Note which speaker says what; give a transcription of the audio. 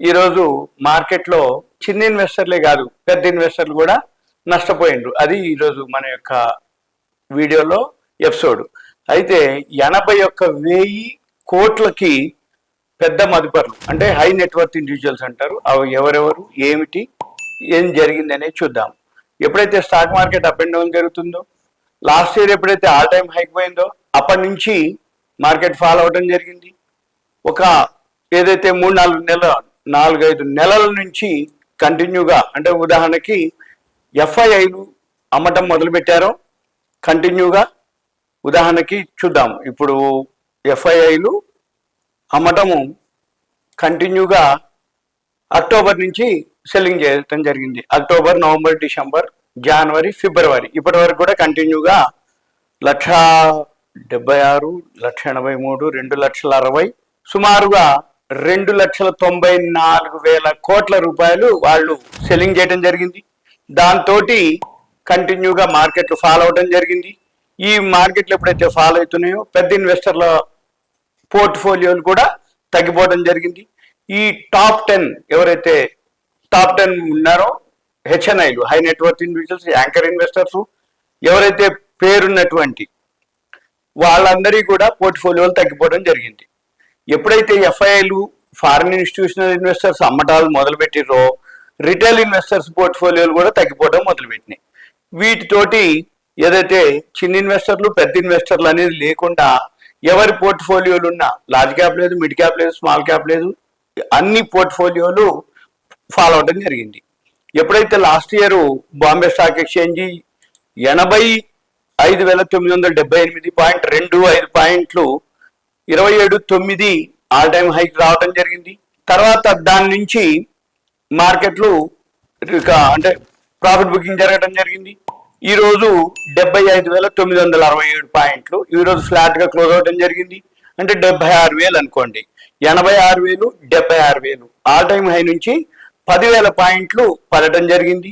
Speaker 1: ఈరోజు మార్కెట్లో చిన్న ఇన్వెస్టర్లే కాదు పెద్ద ఇన్వెస్టర్లు కూడా నష్టపోయిండ్రు. అది ఈరోజు మన యొక్క వీడియోలో ఎపిసోడ్. అయితే 81,000 కోట్లకి పెద్ద మదుపర్లు అంటే హై నెట్వర్త్ ఇండివిజువల్స్ అంటారు. అవి ఎవరెవరు, ఏమిటి, ఏం జరిగింది అనేది చూద్దాం. ఎప్పుడైతే stock market up and down జరుగుతుందో, లాస్ట్ ఇయర్ ఎప్పుడైతే ఆల్ టైమ్ హైక్ పోయిందో అప్పటి నుంచి మార్కెట్ ఫాల్ అవడం జరిగింది. ఒక ఏదైతే 4-5 నెలల నుంచి కంటిన్యూగా, అంటే ఉదాహరణకి ఎఫ్ఐఐలు అమ్మటం మొదలు పెట్టారో కంటిన్యూగా, ఉదాహరణకి చూద్దాం. ఇప్పుడు ఎఫ్ఐఐలు అమ్మటము కంటిన్యూగా అక్టోబర్ నుంచి సెల్లింగ్ చేయడం జరిగింది. అక్టోబర్, నవంబర్, డిసెంబర్, జనవరి, ఫిబ్రవరి ఇప్పటి వరకు కూడా కంటిన్యూగా 1,76,00,000, 1,83,000, 2,60,000, సుమారుగా 2,94,000 కోట్ల రూపాయలు వాళ్ళు సెల్లింగ్ చేయడం జరిగింది. దాంతో కంటిన్యూగా మార్కెట్లు ఫాల్ అవడం జరిగింది. ఈ మార్కెట్లు ఎప్పుడైతే ఫాల్ అవుతున్నాయో పెద్ద ఇన్వెస్టర్ల పోర్ట్ఫోలియోలు కూడా తగ్గిపోవడం జరిగింది. ఈ టాప్ 10 ఎవరైతే టాప్ 10 ఉన్నారో హెచ్ఎన్ఐలు, high net worth individuals, anchor investors, ఎవరైతే పేరున్నటువంటి వాళ్ళందరి కూడా పోర్ట్ఫోలియోలు తగ్గిపోవడం జరిగింది. ఎప్పుడైతే ఎఫ్ఐఐలు, ఫారిన్ ఇన్స్టిట్యూషనల్ ఇన్వెస్టర్స్ అమ్మటాలు మొదలుపెట్టిరో రిటైల్ ఇన్వెస్టర్స్ పోర్ట్ఫోలియోలు కూడా తగ్గిపోవడం మొదలుపెట్టినాయి. వీటితోటి ఏదైతే చిన్న ఇన్వెస్టర్లు, పెద్ద ఇన్వెస్టర్లు అనేది లేకుండా ఎవరి పోర్ట్ఫోలియోలు ఉన్నా, లార్జ్ క్యాప్ లేదు, మిడ్ క్యాప్ లేదు, స్మాల్ క్యాప్ లేదు, అన్ని పోర్ట్ఫోలియోలు ఫాలో అవడం జరిగింది. ఎప్పుడైతే last year Bombay stock exchange 85,978.25 పాయింట్లు 27.9 ఆల్ టైమ్ హైక్ రావడం జరిగింది. తర్వాత దాని నుంచి మార్కెట్లు అంటే ప్రాఫిట్ బుకింగ్ జరగడం జరిగింది. ఈరోజు 75,967 పాయింట్లు ఈరోజు ఫ్లాట్ గా క్లోజ్ అవడం జరిగింది. అంటే 76,000 అనుకోండి. 86,000, 76,000 ఆల్ టైమ్ హై నుంచి 10,000 పాయింట్లు పడటం జరిగింది.